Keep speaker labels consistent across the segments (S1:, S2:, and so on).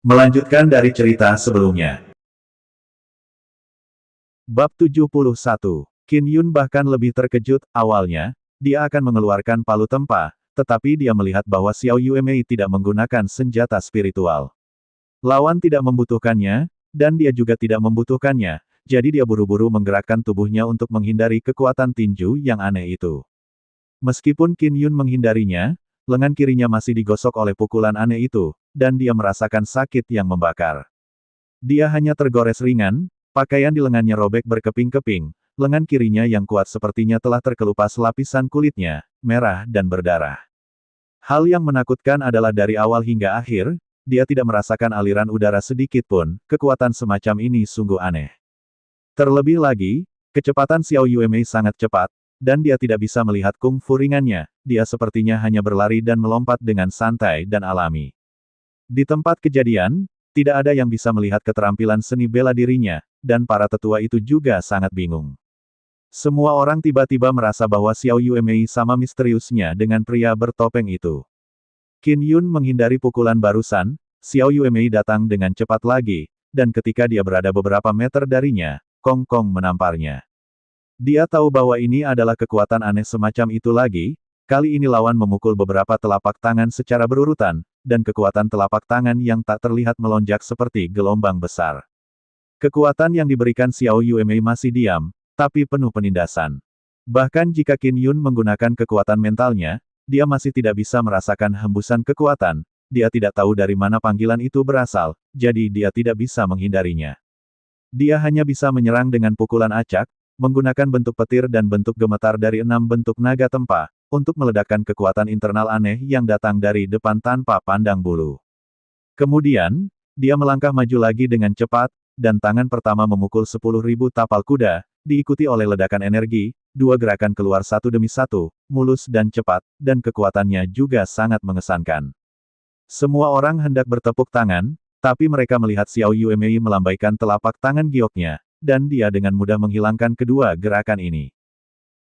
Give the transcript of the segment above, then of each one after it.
S1: Melanjutkan dari cerita sebelumnya. Bab 71. Qin Yun bahkan lebih terkejut. Awalnya, dia akan mengeluarkan palu tempa, tetapi dia melihat bahwa Xiao Yuemei tidak menggunakan senjata spiritual. Lawan tidak membutuhkannya, dan dia juga tidak membutuhkannya, jadi dia buru-buru menggerakkan tubuhnya untuk menghindari kekuatan tinju yang aneh itu. Meskipun Qin Yun menghindarinya, lengan kirinya masih digosok oleh pukulan aneh itu, dan dia merasakan sakit yang membakar. Dia hanya tergores ringan, pakaian di lengannya robek berkeping-keping, lengan kirinya yang kuat sepertinya telah terkelupas lapisan kulitnya, merah dan berdarah. Hal yang menakutkan adalah dari awal hingga akhir, dia tidak merasakan aliran udara sedikit pun. Kekuatan semacam ini sungguh aneh. Terlebih lagi, kecepatan Xiao Yuemei sangat cepat, dan dia tidak bisa melihat kungfu ringannya, dia sepertinya hanya berlari dan melompat dengan santai dan alami. Di tempat kejadian, tidak ada yang bisa melihat keterampilan seni bela dirinya, dan para tetua itu juga sangat bingung. Semua orang tiba-tiba merasa bahwa Xiao Yuemei sama misteriusnya dengan pria bertopeng itu. Qin Yun menghindari pukulan barusan, Xiao Yuemei datang dengan cepat lagi, dan ketika dia berada beberapa meter darinya, Kong Kong menamparnya. Dia tahu bahwa ini adalah kekuatan aneh semacam itu lagi, kali ini lawan memukul beberapa telapak tangan secara berurutan, dan kekuatan telapak tangan yang tak terlihat melonjak seperti gelombang besar. Kekuatan yang diberikan Xiao Yuemei masih diam, tapi penuh penindasan. Bahkan jika Qin Yun menggunakan kekuatan mentalnya, dia masih tidak bisa merasakan hembusan kekuatan, dia tidak tahu dari mana panggilan itu berasal, jadi dia tidak bisa menghindarinya. Dia hanya bisa menyerang dengan pukulan acak, menggunakan bentuk petir dan bentuk gemetar dari 6 bentuk naga tempa, untuk meledakkan kekuatan internal aneh yang datang dari depan tanpa pandang bulu. Kemudian, dia melangkah maju lagi dengan cepat, dan tangan pertama memukul 10.000 tapal kuda, diikuti oleh ledakan energi, dua gerakan keluar satu demi satu, mulus dan cepat, dan kekuatannya juga sangat mengesankan. Semua orang hendak bertepuk tangan, tapi mereka melihat Xiao Yuemei melambaikan telapak tangan gioknya, dan dia dengan mudah menghilangkan kedua gerakan ini.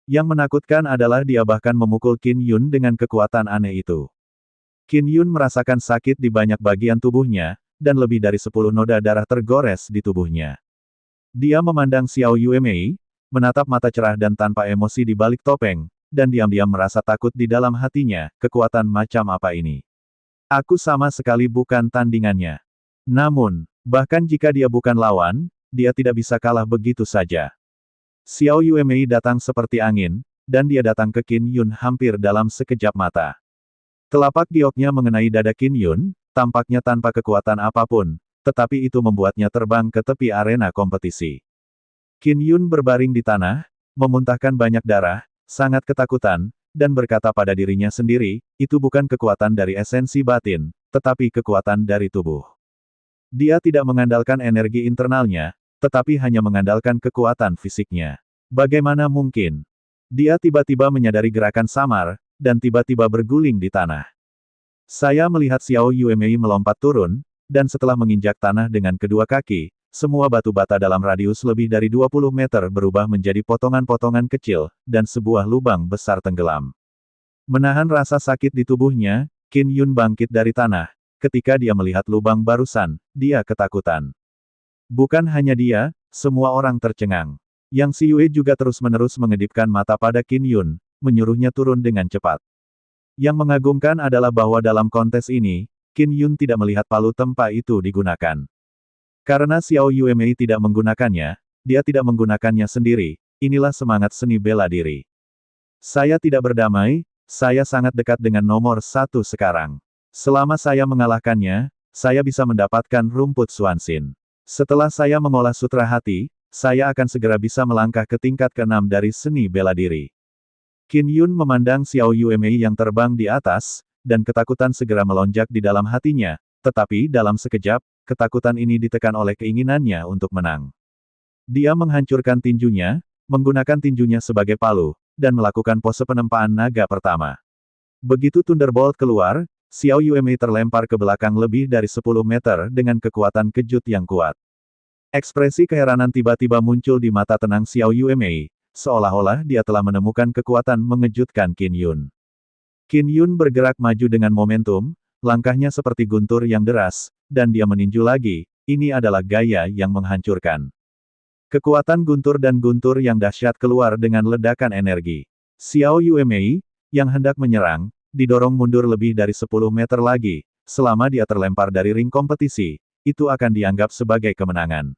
S1: Yang menakutkan adalah dia bahkan memukul Qin Yun dengan kekuatan aneh itu. Qin Yun merasakan sakit di banyak bagian tubuhnya, dan lebih dari 10 noda darah tergores di tubuhnya. Dia memandang Xiao Yuemei, menatap mata cerah dan tanpa emosi di balik topeng, dan diam-diam merasa takut di dalam hatinya, kekuatan macam apa ini? Aku sama sekali bukan tandingannya. Namun, bahkan jika dia bukan lawan, dia tidak bisa kalah begitu saja. Xiao Yuemei datang seperti angin, dan dia datang ke Qin Yun hampir dalam sekejap mata. Telapak gioknya mengenai dada Qin Yun, tampaknya tanpa kekuatan apapun, tetapi itu membuatnya terbang ke tepi arena kompetisi. Qin Yun berbaring di tanah, memuntahkan banyak darah, sangat ketakutan, dan berkata pada dirinya sendiri, itu bukan kekuatan dari esensi batin, tetapi kekuatan dari tubuh. Dia tidak mengandalkan energi internalnya, tetapi hanya mengandalkan kekuatan fisiknya. Bagaimana mungkin? Dia tiba-tiba menyadari gerakan samar, dan tiba-tiba berguling di tanah. Saya melihat Xiao Yuemei melompat turun, dan setelah menginjak tanah dengan kedua kaki, semua batu bata dalam radius lebih dari 20 meter berubah menjadi potongan-potongan kecil, dan sebuah lubang besar tenggelam. Menahan rasa sakit di tubuhnya, Qin Yun bangkit dari tanah. Ketika dia melihat lubang barusan, dia ketakutan. Bukan hanya dia, semua orang tercengang. Yang Si Yue juga terus-menerus mengedipkan mata pada Qin Yun, menyuruhnya turun dengan cepat. Yang mengagumkan adalah bahwa dalam kontes ini, Qin Yun tidak melihat palu tempa itu digunakan. Karena Xiao Yuemei tidak menggunakannya, dia tidak menggunakannya sendiri, inilah semangat seni bela diri. Saya tidak berdamai, saya sangat dekat dengan nomor 1 sekarang. Selama saya mengalahkannya, saya bisa mendapatkan rumput Xuanxin. Setelah saya mengolah sutra hati, saya akan segera bisa melangkah ke tingkat ke-6 dari seni bela diri. Qin Yun memandang Xiao Yuemei yang terbang di atas, dan ketakutan segera melonjak di dalam hatinya, tetapi dalam sekejap, ketakutan ini ditekan oleh keinginannya untuk menang. Dia menghancurkan tinjunya, menggunakan tinjunya sebagai palu, dan melakukan pose penempaan naga pertama. Begitu Thunderbolt keluar, Xiao Yuemei terlempar ke belakang lebih dari 10 meter dengan kekuatan kejut yang kuat. Ekspresi keheranan tiba-tiba muncul di mata tenang Xiao Yuemei, seolah-olah dia telah menemukan kekuatan mengejutkan Qin Yun. Qin Yun bergerak maju dengan momentum, langkahnya seperti guntur yang deras, dan dia meninju lagi, ini adalah gaya yang menghancurkan. Kekuatan guntur dan guntur yang dahsyat keluar dengan ledakan energi. Xiao Yuemei, yang hendak menyerang, didorong mundur lebih dari 10 meter lagi. Selama dia terlempar dari ring kompetisi, itu akan dianggap sebagai kemenangan.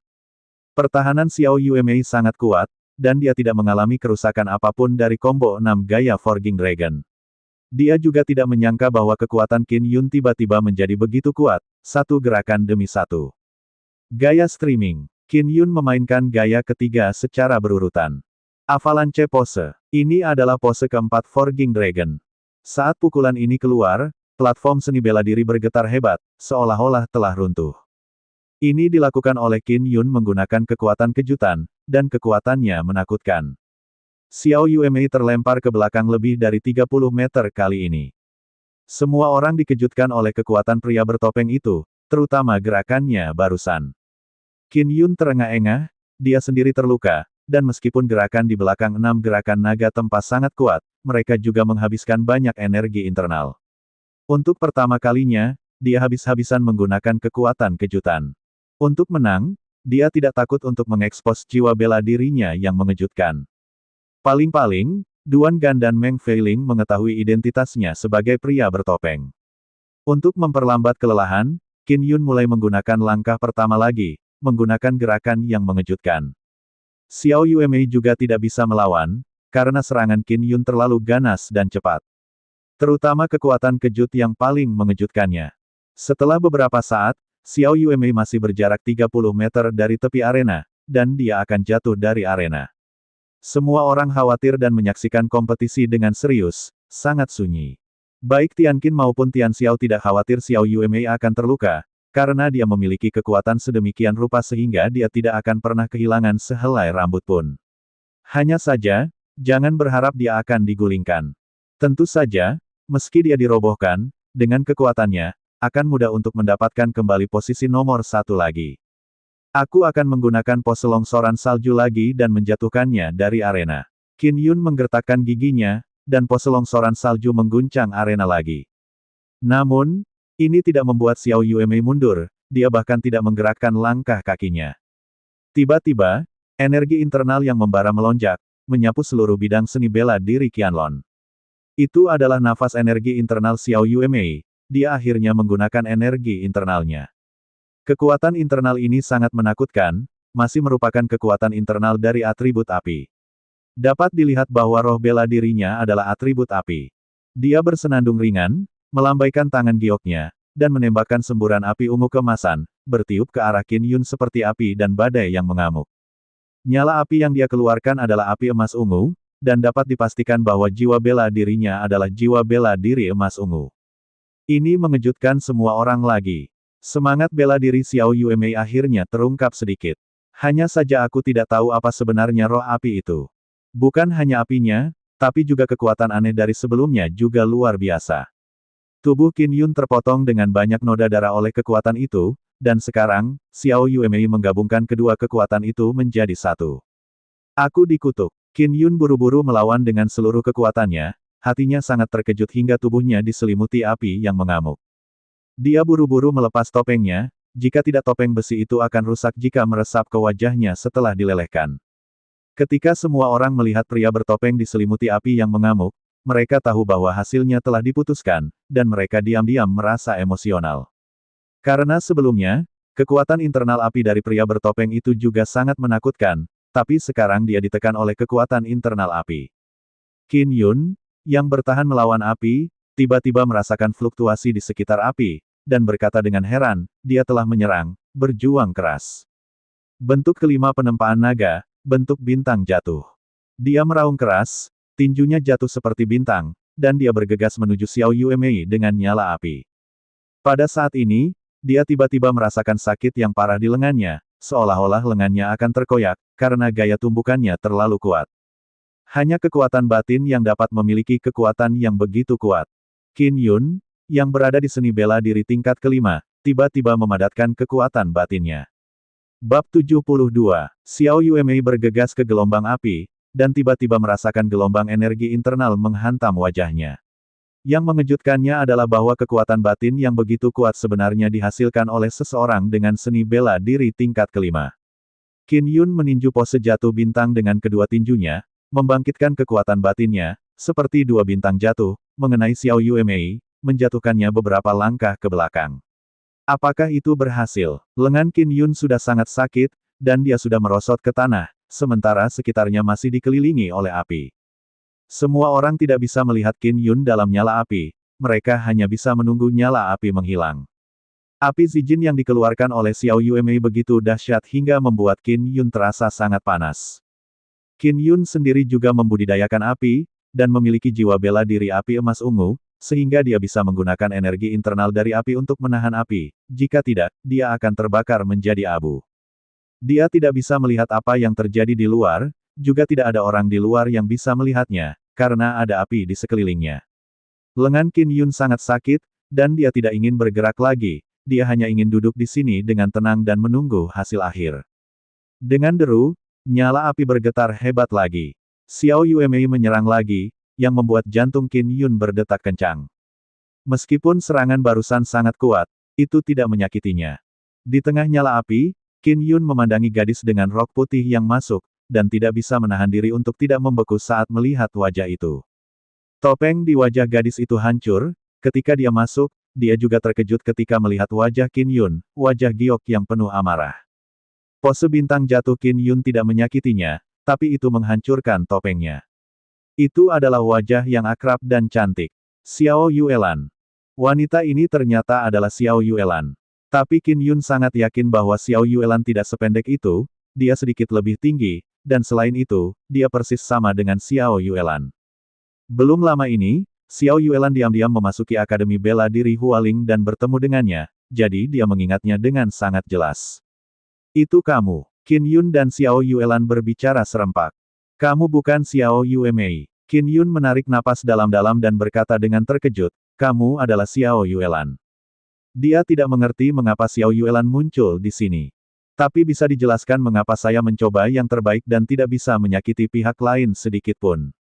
S1: Pertahanan Xiao Yuemei sangat kuat, dan dia tidak mengalami kerusakan apapun dari combo 6 gaya Forging Dragon. Dia juga tidak menyangka bahwa kekuatan Qin Yun tiba-tiba menjadi begitu kuat, satu gerakan demi satu. Gaya streaming. Qin Yun memainkan gaya ketiga secara berurutan. Avalanche Pose. Ini adalah pose keempat Forging Dragon. Saat pukulan ini keluar, platform seni bela diri bergetar hebat, seolah-olah telah runtuh. Ini dilakukan oleh Qin Yun menggunakan kekuatan kejutan, dan kekuatannya menakutkan. Xiao Yuemei terlempar ke belakang lebih dari 30 meter kali ini. Semua orang dikejutkan oleh kekuatan pria bertopeng itu, terutama gerakannya barusan. Qin Yun terengah-engah, dia sendiri terluka, dan meskipun gerakan di belakang 6 gerakan naga tempas sangat kuat, mereka juga menghabiskan banyak energi internal. Untuk pertama kalinya, dia habis-habisan menggunakan kekuatan kejutan. Untuk menang, dia tidak takut untuk mengekspos jiwa bela dirinya yang mengejutkan. Paling-paling, Duan Gan dan Meng Feiling mengetahui identitasnya sebagai pria bertopeng. Untuk memperlambat kelelahan, Qin Yun mulai menggunakan langkah pertama lagi, menggunakan gerakan yang mengejutkan. Xiao Yuemei juga tidak bisa melawan, karena serangan Qin Yun terlalu ganas dan cepat. Terutama kekuatan kejut yang paling mengejutkannya. Setelah beberapa saat, Xiao Yuemei masih berjarak 30 meter dari tepi arena, dan dia akan jatuh dari arena. Semua orang khawatir dan menyaksikan kompetisi dengan serius, sangat sunyi. Baik Tian Qin maupun Tian Xiao tidak khawatir Xiao Yuemei akan terluka, karena dia memiliki kekuatan sedemikian rupa sehingga dia tidak akan pernah kehilangan sehelai rambut pun. Hanya saja, jangan berharap dia akan digulingkan. Tentu saja, meski dia dirobohkan, dengan kekuatannya, akan mudah untuk mendapatkan kembali posisi nomor 1 lagi. Aku akan menggunakan pose longsoran salju lagi dan menjatuhkannya dari arena. Qin Yun menggertakkan giginya, dan pose longsoran salju mengguncang arena lagi. Namun, ini tidak membuat Xiao Yuemei mundur, dia bahkan tidak menggerakkan langkah kakinya. Tiba-tiba, energi internal yang membara melonjak, menyapu seluruh bidang seni bela diri Qianlong. Itu adalah nafas energi internal Xiao Yuemei, dia akhirnya menggunakan energi internalnya. Kekuatan internal ini sangat menakutkan, masih merupakan kekuatan internal dari atribut api. Dapat dilihat bahwa roh bela dirinya adalah atribut api. Dia bersenandung ringan, melambaikan tangan gioknya, dan menembakkan semburan api ungu keemasan, bertiup ke arah Qin Yun seperti api dan badai yang mengamuk. Nyala api yang dia keluarkan adalah api emas ungu, dan dapat dipastikan bahwa jiwa bela dirinya adalah jiwa bela diri emas ungu. Ini mengejutkan semua orang lagi. Semangat bela diri Xiao Yuemei akhirnya terungkap sedikit. Hanya saja aku tidak tahu apa sebenarnya roh api itu. Bukan hanya apinya, tapi juga kekuatan aneh dari sebelumnya juga luar biasa. Tubuh Qin Yun terpotong dengan banyak noda darah oleh kekuatan itu, dan sekarang, Xiao Yuemei menggabungkan kedua kekuatan itu menjadi satu. Aku dikutuk. Qin Yun buru-buru melawan dengan seluruh kekuatannya, hatinya sangat terkejut hingga tubuhnya diselimuti api yang mengamuk. Dia buru-buru melepas topengnya, jika tidak topeng besi itu akan rusak jika meresap ke wajahnya setelah dilelehkan. Ketika semua orang melihat pria bertopeng diselimuti api yang mengamuk, mereka tahu bahwa hasilnya telah diputuskan, dan mereka diam-diam merasa emosional. Karena sebelumnya, kekuatan internal api dari pria bertopeng itu juga sangat menakutkan, tapi sekarang dia ditekan oleh kekuatan internal api. Qin Yun, yang bertahan melawan api, tiba-tiba merasakan fluktuasi di sekitar api, dan berkata dengan heran, dia telah menyerang, berjuang keras. Bentuk kelima penempaan naga, bentuk bintang jatuh. Dia meraung keras, tinjunya jatuh seperti bintang, dan dia bergegas menuju Xiao Yuemei dengan nyala api. Pada saat ini, dia tiba-tiba merasakan sakit yang parah di lengannya, seolah-olah lengannya akan terkoyak, karena gaya tumbukannya terlalu kuat. Hanya kekuatan batin yang dapat memiliki kekuatan yang begitu kuat. Qin Yun, yang berada di seni bela diri tingkat kelima, tiba-tiba memadatkan kekuatan batinnya. Bab 72, Xiao Yuemei bergegas ke gelombang api, dan tiba-tiba merasakan gelombang energi internal menghantam wajahnya. Yang mengejutkannya adalah bahwa kekuatan batin yang begitu kuat sebenarnya dihasilkan oleh seseorang dengan seni bela diri tingkat kelima. Qin Yun meninju pose jatuh bintang dengan kedua tinjunya, membangkitkan kekuatan batinnya, seperti dua bintang jatuh, mengenai Xiao Yuemei, menjatuhkannya beberapa langkah ke belakang. Apakah itu berhasil? Lengan Qin Yun sudah sangat sakit, dan dia sudah merosot ke tanah, sementara sekitarnya masih dikelilingi oleh api. Semua orang tidak bisa melihat Qin Yun dalam nyala api, mereka hanya bisa menunggu nyala api menghilang. Api Zijin yang dikeluarkan oleh Xiao Yuemei begitu dahsyat hingga membuat Qin Yun terasa sangat panas. Qin Yun sendiri juga membudidayakan api, dan memiliki jiwa bela diri api emas ungu, sehingga dia bisa menggunakan energi internal dari api untuk menahan api, jika tidak, dia akan terbakar menjadi abu. Dia tidak bisa melihat apa yang terjadi di luar, juga tidak ada orang di luar yang bisa melihatnya, karena ada api di sekelilingnya. Lengan Qin Yun sangat sakit, dan dia tidak ingin bergerak lagi, dia hanya ingin duduk di sini dengan tenang dan menunggu hasil akhir. Dengan deru, nyala api bergetar hebat lagi. Xiao Yuemei menyerang lagi, yang membuat jantung Qin Yun berdetak kencang. Meskipun serangan barusan sangat kuat, itu tidak menyakitinya. Di tengah nyala api, Qin Yun memandangi gadis dengan rok putih yang masuk, dan tidak bisa menahan diri untuk tidak membeku saat melihat wajah itu. Topeng di wajah gadis itu hancur, ketika dia masuk, dia juga terkejut ketika melihat wajah Qin Yun, wajah giok yang penuh amarah. Pose bintang jatuh Qin Yun tidak menyakitinya, tapi itu menghancurkan topengnya. Itu adalah wajah yang akrab dan cantik. Xiao Yuelan. Wanita ini ternyata adalah Xiao Yuelan. Tapi Qin Yun sangat yakin bahwa Xiao Yuelan tidak sependek itu, dia sedikit lebih tinggi, dan selain itu, dia persis sama dengan Xiao Yuelan. Belum lama ini, Xiao Yuelan diam-diam memasuki Akademi Bela Diri Hualing dan bertemu dengannya, jadi dia mengingatnya dengan sangat jelas. Itu kamu. Qin Yun dan Xiao Yuelan berbicara serempak. Kamu bukan Xiao Yuemei. Qin Yun menarik napas dalam-dalam dan berkata dengan terkejut, kamu adalah Xiao Yuelan. Dia tidak mengerti mengapa Xiao Yuelan muncul di sini. Tapi bisa dijelaskan mengapa saya mencoba yang terbaik dan tidak bisa menyakiti pihak lain sedikit pun.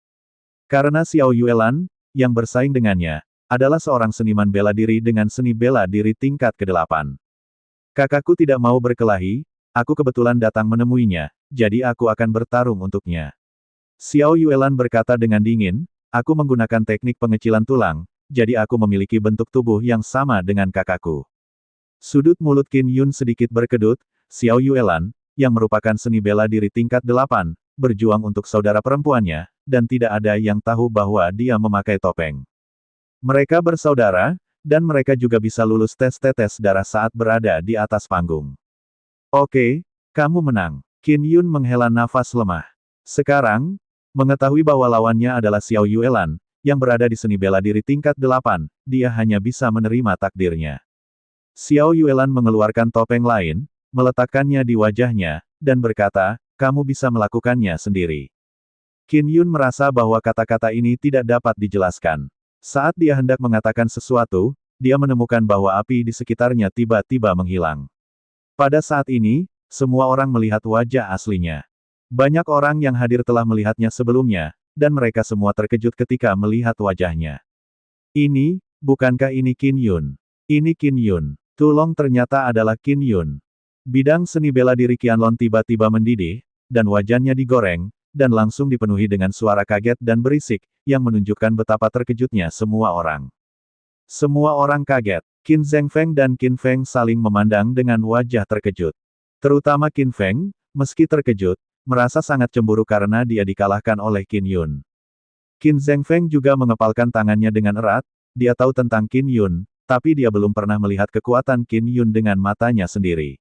S1: Karena Xiao Yuelan, yang bersaing dengannya, adalah seorang seniman bela diri dengan seni bela diri tingkat ke-8. Kakakku tidak mau berkelahi, aku kebetulan datang menemuinya, jadi aku akan bertarung untuknya. Xiao Yuelan berkata dengan dingin, aku menggunakan teknik pengecilan tulang, jadi aku memiliki bentuk tubuh yang sama dengan kakakku. Sudut mulut Qin Yun sedikit berkedut, Xiao Yuelan, yang merupakan seni bela diri tingkat 8, berjuang untuk saudara perempuannya, dan tidak ada yang tahu bahwa dia memakai topeng. Mereka bersaudara, dan mereka juga bisa lulus tes tetes darah saat berada di atas panggung. Oke, kamu menang. Qin Yun menghela nafas lemah. Sekarang, mengetahui bahwa lawannya adalah Xiao Yuelan, yang berada di seni bela diri tingkat 8, dia hanya bisa menerima takdirnya. Xiao Yuelan mengeluarkan topeng lain, meletakkannya di wajahnya, dan berkata, kamu bisa melakukannya sendiri. Qin Yun merasa bahwa kata-kata ini tidak dapat dijelaskan. Saat dia hendak mengatakan sesuatu, dia menemukan bahwa api di sekitarnya tiba-tiba menghilang. Pada saat ini, semua orang melihat wajah aslinya. Banyak orang yang hadir telah melihatnya sebelumnya, dan mereka semua terkejut ketika melihat wajahnya. Ini, bukankah ini Qin Yun? Ini Qin Yun. Tulong ternyata adalah Qin Yun. Bidang seni bela diri Qianlong tiba-tiba mendidih, dan wajahnya digoreng, dan langsung dipenuhi dengan suara kaget dan berisik, yang menunjukkan betapa terkejutnya semua orang. Semua orang kaget. Qin Zhengfeng dan Qin Feng saling memandang dengan wajah terkejut. Terutama Qin Feng, meski terkejut, merasa sangat cemburu karena dia dikalahkan oleh Qin Yun. Qin Zhengfeng juga mengepalkan tangannya dengan erat, dia tahu tentang Qin Yun, tapi dia belum pernah melihat kekuatan Qin Yun dengan matanya sendiri.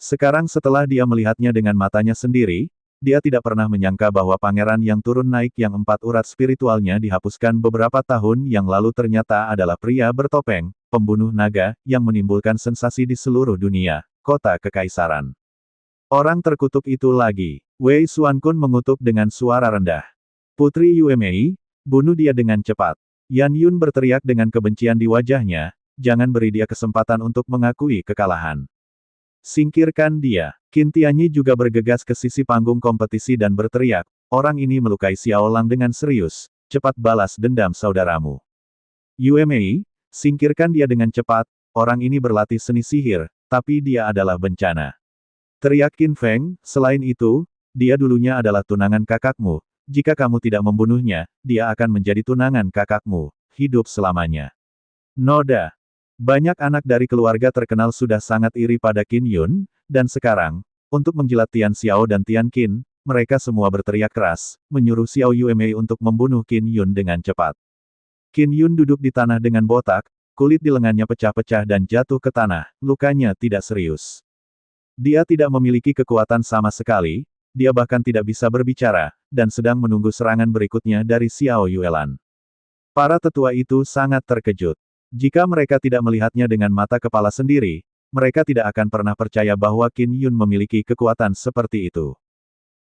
S1: Sekarang setelah dia melihatnya dengan matanya sendiri, dia tidak pernah menyangka bahwa pangeran yang turun naik yang 4 urat spiritualnya dihapuskan beberapa tahun yang lalu ternyata adalah pria bertopeng, pembunuh naga, yang menimbulkan sensasi di seluruh dunia, kota kekaisaran. Orang terkutuk itu lagi. Wei Xuankun mengutuk dengan suara rendah. Putri Yuemei, bunuh dia dengan cepat. Yan Yun berteriak dengan kebencian di wajahnya, jangan beri dia kesempatan untuk mengakui kekalahan. Singkirkan dia. Qin Tianyi juga bergegas ke sisi panggung kompetisi dan berteriak, orang ini melukai Xiao Lang dengan serius, cepat balas dendam saudaramu. UMA, singkirkan dia dengan cepat, orang ini berlatih seni sihir, tapi dia adalah bencana. Teriak Qin Feng, selain itu, dia dulunya adalah tunangan kakakmu, jika kamu tidak membunuhnya, dia akan menjadi tunangan kakakmu, hidup selamanya. Noda. Banyak anak dari keluarga terkenal sudah sangat iri pada Qin Yun, dan sekarang, untuk menjilat Tian Xiao dan Tian Qin, mereka semua berteriak keras, menyuruh Xiao Yuemei untuk membunuh Qin Yun dengan cepat. Qin Yun duduk di tanah dengan botak, kulit di lengannya pecah-pecah dan jatuh ke tanah, lukanya tidak serius. Dia tidak memiliki kekuatan sama sekali, dia bahkan tidak bisa berbicara, dan sedang menunggu serangan berikutnya dari Xiao Yuelan. Para tetua itu sangat terkejut. Jika mereka tidak melihatnya dengan mata kepala sendiri, mereka tidak akan pernah percaya bahwa Qin Yun memiliki kekuatan seperti itu.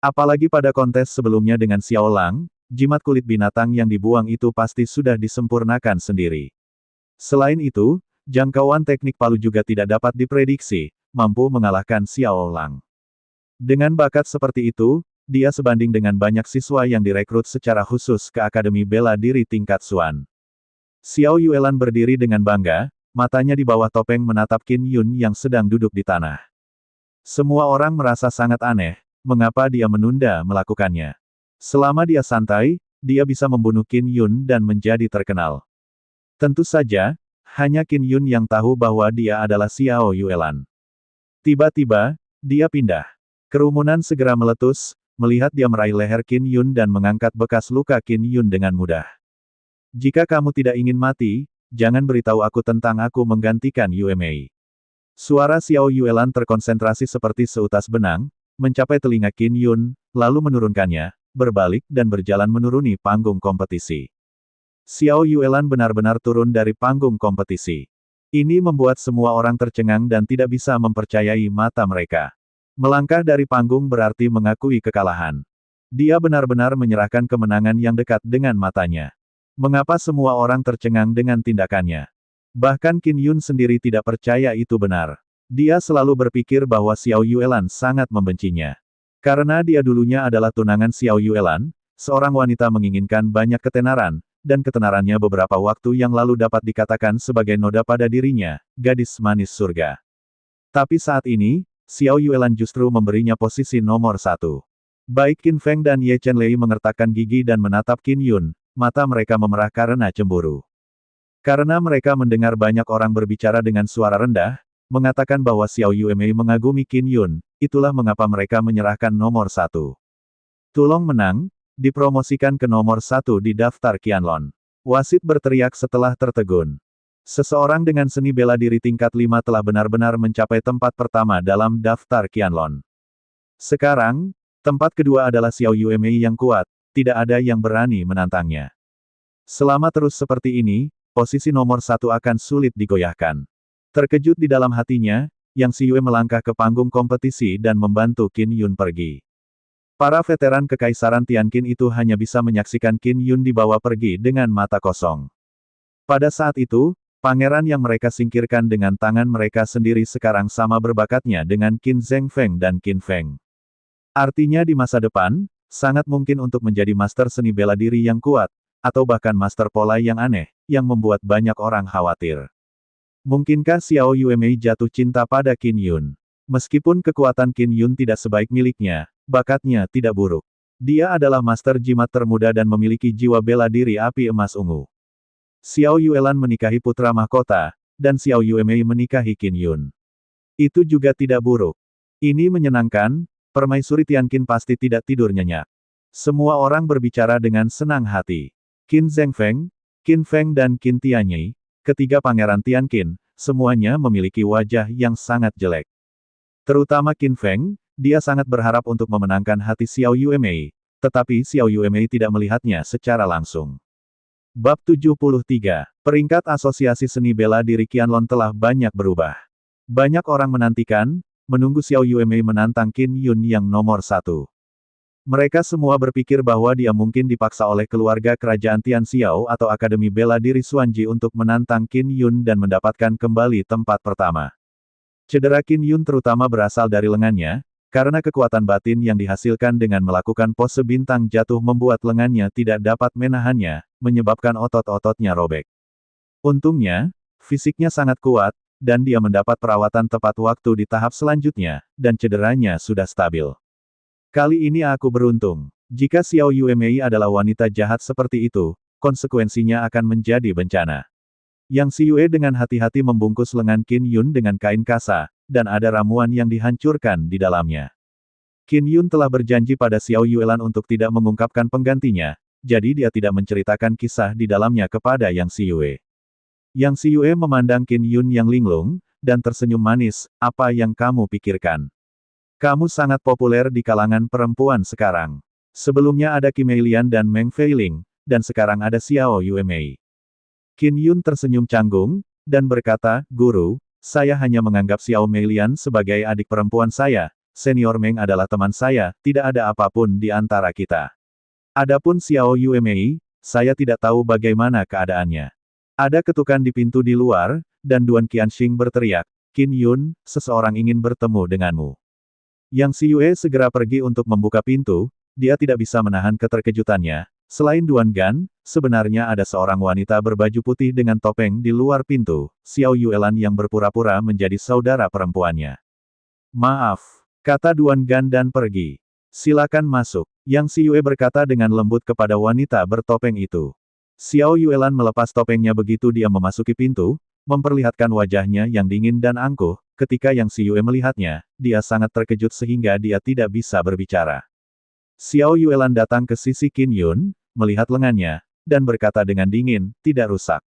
S1: Apalagi pada kontes sebelumnya dengan Xiao Lang, jimat kulit binatang yang dibuang itu pasti sudah disempurnakan sendiri. Selain itu, jangkauan teknik palu juga tidak dapat diprediksi, mampu mengalahkan Xiao Lang. Dengan bakat seperti itu, dia sebanding dengan banyak siswa yang direkrut secara khusus ke Akademi Bela Diri tingkat Xuan. Xiao Yuelan berdiri dengan bangga, matanya di bawah topeng menatap Qin Yun yang sedang duduk di tanah. Semua orang merasa sangat aneh, mengapa dia menunda melakukannya. Selama dia santai, dia bisa membunuh Qin Yun dan menjadi terkenal. Tentu saja, hanya Qin Yun yang tahu bahwa dia adalah Xiao Yuelan. Tiba-tiba, dia pindah. Kerumunan segera meletus, melihat dia meraih leher Qin Yun dan mengangkat bekas luka Qin Yun dengan mudah. Jika kamu tidak ingin mati, jangan beritahu aku tentang aku menggantikan UMA. Suara Xiao Yuelan terkonsentrasi seperti seutas benang, mencapai telinga Qin Yun, lalu menurunkannya, berbalik dan berjalan menuruni panggung kompetisi. Xiao Yuelan benar-benar turun dari panggung kompetisi. Ini membuat semua orang tercengang dan tidak bisa mempercayai mata mereka. Melangkah dari panggung berarti mengakui kekalahan. Dia benar-benar menyerahkan kemenangan yang dekat dengan matanya. Mengapa semua orang tercengang dengan tindakannya? Bahkan Qin Yun sendiri tidak percaya itu benar. Dia selalu berpikir bahwa Xiao Yuelan sangat membencinya. Karena dia dulunya adalah tunangan Xiao Yuelan, seorang wanita menginginkan banyak ketenaran, dan ketenarannya beberapa waktu yang lalu dapat dikatakan sebagai noda pada dirinya, gadis manis surga. Tapi saat ini, Xiao Yuelan justru memberinya posisi nomor 1. Baik Qin Feng dan Ye Chenlei mengertakkan gigi dan menatap Qin Yun, mata mereka memerah karena cemburu. Karena mereka mendengar banyak orang berbicara dengan suara rendah, mengatakan bahwa Xiao Yuemei mengagumi Qin Yun, itulah mengapa mereka menyerahkan nomor 1. Tulong menang, dipromosikan ke nomor 1 di daftar Qianlong. Wasit berteriak setelah tertegun. Seseorang dengan seni bela diri tingkat 5 telah benar-benar mencapai tempat pertama dalam daftar Qianlong. Sekarang, tempat kedua adalah Xiao Yuemei yang kuat, tidak ada yang berani menantangnya. Selama terus seperti ini, posisi nomor 1 akan sulit digoyahkan. Terkejut di dalam hatinya, Yang Xiyue melangkah ke panggung kompetisi dan membantu Qin Yun pergi. Para veteran Kekaisaran Tianqin itu hanya bisa menyaksikan Qin Yun dibawa pergi dengan mata kosong. Pada saat itu, pangeran yang mereka singkirkan dengan tangan mereka sendiri sekarang sama berbakatnya dengan Qin Zhengfeng dan Qin Feng. Artinya di masa depan, sangat mungkin untuk menjadi master seni bela diri yang kuat, atau bahkan master pola yang aneh, yang membuat banyak orang khawatir. Mungkinkah Xiao Yuemei jatuh cinta pada Qin Yun? Meskipun kekuatan Qin Yun tidak sebaik miliknya, bakatnya tidak buruk. Dia adalah master jimat termuda dan memiliki jiwa bela diri api emas ungu. Xiao Yuelan menikahi putra mahkota, dan Xiao Yuemei menikahi Qin Yun. Itu juga tidak buruk. Ini menyenangkan, permaisuri Tianqin pasti tidak tidur nyenyak. Semua orang berbicara dengan senang hati. Qin Zhengfeng, Qin Feng dan Qin Tianyi, ketiga pangeran Tianqin, semuanya memiliki wajah yang sangat jelek. Terutama Qin Feng, dia sangat berharap untuk memenangkan hati Xiao Yuemei, tetapi Xiao Yuemei tidak melihatnya secara langsung. Bab 73. Peringkat Asosiasi Seni Bela Diri Qianlong telah banyak berubah. Banyak orang menantikan, menunggu Xiao Yuemei menantang Qin Yun yang nomor 1. Mereka semua berpikir bahwa dia mungkin dipaksa oleh keluarga kerajaan Tian Xiao atau Akademi Bela Diri Xuanji untuk menantang Qin Yun dan mendapatkan kembali tempat pertama. Cedera Qin Yun terutama berasal dari lengannya, karena kekuatan batin yang dihasilkan dengan melakukan pose bintang jatuh membuat lengannya tidak dapat menahannya, menyebabkan otot-ototnya robek. Untungnya, fisiknya sangat kuat, dan dia mendapat perawatan tepat waktu di tahap selanjutnya, dan cederanya sudah stabil. Kali ini aku beruntung. Jika Xiao Yuemei adalah wanita jahat seperti itu, konsekuensinya akan menjadi bencana. Yang Xiyue dengan hati-hati membungkus lengan Qin Yun dengan kain kasa, dan ada ramuan yang dihancurkan di dalamnya. Qin Yun telah berjanji pada Xiao Yuelan untuk tidak mengungkapkan penggantinya, jadi dia tidak menceritakan kisah di dalamnya kepada Yang Xiyue. Yang Xiyue memandang Qin Yun yang linglung, dan tersenyum manis, apa yang kamu pikirkan? Kamu sangat populer di kalangan perempuan sekarang. Sebelumnya ada Qi Meilian dan Meng Feiling, dan sekarang ada Xiao Yuemei. Qin Yun tersenyum canggung, dan berkata, Guru, saya hanya menganggap Xiao Meilian sebagai adik perempuan saya, senior Meng adalah teman saya, tidak ada apapun di antara kita. Adapun Xiao Yuemei, saya tidak tahu bagaimana keadaannya. Ada ketukan di pintu di luar, dan Duan Qianxing berteriak, Qin Yun, seseorang ingin bertemu denganmu. Yang Xiyue segera pergi untuk membuka pintu, dia tidak bisa menahan keterkejutannya. Selain Duan Gan, sebenarnya ada seorang wanita berbaju putih dengan topeng di luar pintu, Xiao Yuelan yang berpura-pura menjadi saudara perempuannya. Maaf, kata Duan Gan dan pergi. Silakan masuk, Yang Xiyue berkata dengan lembut kepada wanita bertopeng itu. Xiao Yuelan melepas topengnya begitu dia memasuki pintu, memperlihatkan wajahnya yang dingin dan angkuh. Ketika Yang Xiyue melihatnya, dia sangat terkejut sehingga dia tidak bisa berbicara. Xiao Yuelan datang ke sisi Qin Yun, melihat lengannya, dan berkata dengan dingin, tidak rusak.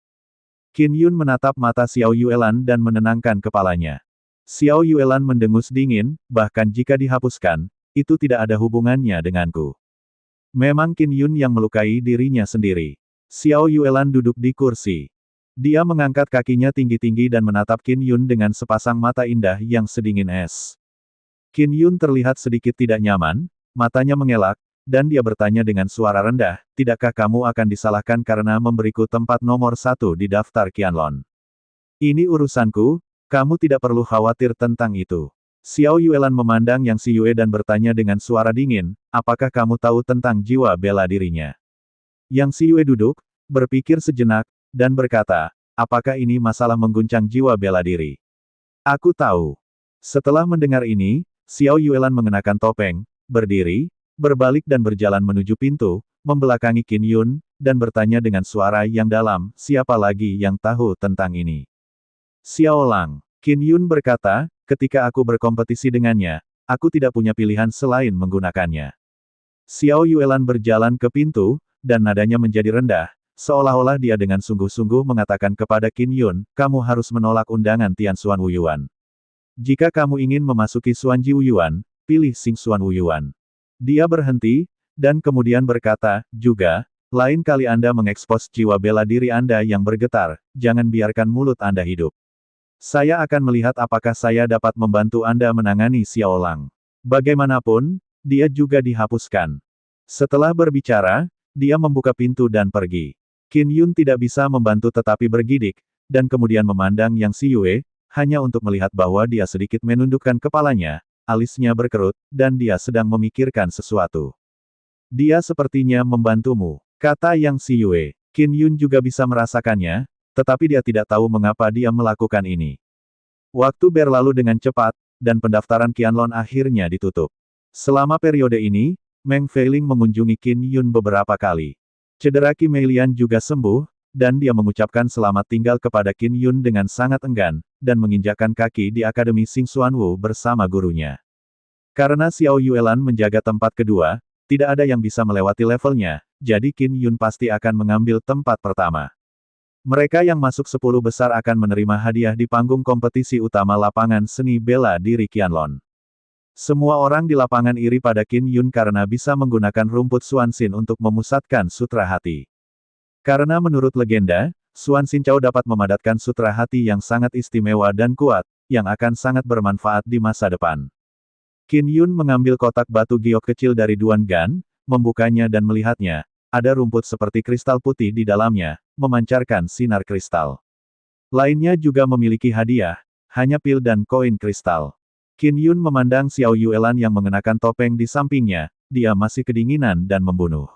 S1: Qin Yun menatap mata Xiao Yuelan dan menenangkan kepalanya. Xiao Yuelan mendengus dingin, bahkan jika dihapuskan, itu tidak ada hubungannya denganku. Memang Qin Yun yang melukai dirinya sendiri. Xiao Yuelan duduk di kursi. Dia mengangkat kakinya tinggi-tinggi dan menatap Qin Yun dengan sepasang mata indah yang sedingin es. Qin Yun terlihat sedikit tidak nyaman, matanya mengelak, dan dia bertanya dengan suara rendah, tidakkah kamu akan disalahkan karena memberiku tempat nomor 1 di daftar Qianlong? Ini urusanku, kamu tidak perlu khawatir tentang itu. Xiao Yuelan memandang Yang Xiyue dan bertanya dengan suara dingin, apakah kamu tahu tentang jiwa bela dirinya? Yang Xiyue duduk, berpikir sejenak, dan berkata, apakah ini masalah mengguncang jiwa bela diri? Aku tahu. Setelah mendengar ini, Xiao Yuelan mengenakan topeng, berdiri, berbalik dan berjalan menuju pintu, membelakangi Qin Yun, dan bertanya dengan suara yang dalam, siapa lagi yang tahu tentang ini? Xiao Lang. Qin Yun berkata, ketika aku berkompetisi dengannya, aku tidak punya pilihan selain menggunakannya. Xiao Yuelan berjalan ke pintu, dan nadanya menjadi rendah, seolah-olah dia dengan sungguh-sungguh mengatakan kepada Qin Yun, kamu harus menolak undangan Tian Xuan Wuyuan. Jika kamu ingin memasuki Xuanji Wuyuan, pilih Xing Xuan Wuyuan. Dia berhenti, dan kemudian berkata, juga, lain kali Anda mengekspos jiwa bela diri Anda yang bergetar, jangan biarkan mulut Anda hidup. Saya akan melihat apakah saya dapat membantu Anda menangani Xiao Lang. Bagaimanapun, dia juga dihapuskan. Setelah berbicara, dia membuka pintu dan pergi. Qin Yun tidak bisa membantu tetapi bergidik, dan kemudian memandang Yang Xiyue, hanya untuk melihat bahwa dia sedikit menundukkan kepalanya, alisnya berkerut, dan dia sedang memikirkan sesuatu. Dia sepertinya membantumu, kata Yang Xiyue. Qin Yun juga bisa merasakannya, tetapi dia tidak tahu mengapa dia melakukan ini. Waktu berlalu dengan cepat, dan pendaftaran Qianlong akhirnya ditutup. Selama periode ini, Meng Feiling mengunjungi Qin Yun beberapa kali. Cedera Qi Meilian juga sembuh, dan dia mengucapkan selamat tinggal kepada Qin Yun dengan sangat enggan, dan menginjakkan kaki di Akademi Xing Xuanwu bersama gurunya. Karena Xiao Yuelan menjaga tempat kedua, tidak ada yang bisa melewati levelnya, jadi Qin Yun pasti akan mengambil tempat pertama. Mereka yang masuk 10 besar akan menerima hadiah di panggung kompetisi utama lapangan seni bela diri Qianlong. Semua orang di lapangan iri pada Qin Yun karena bisa menggunakan rumput Xuanxin untuk memusatkan sutra hati. Karena menurut legenda, Xuanxin Cao dapat memadatkan sutra hati yang sangat istimewa dan kuat, yang akan sangat bermanfaat di masa depan. Qin Yun mengambil kotak batu giok kecil dari Duan Gan, membukanya dan melihatnya, ada rumput seperti kristal putih di dalamnya, memancarkan sinar kristal. Lainnya juga memiliki hadiah, hanya pil dan koin kristal. Qin Yun memandang Xiao Yuelan yang mengenakan topeng di sampingnya, dia masih kedinginan dan membunuh.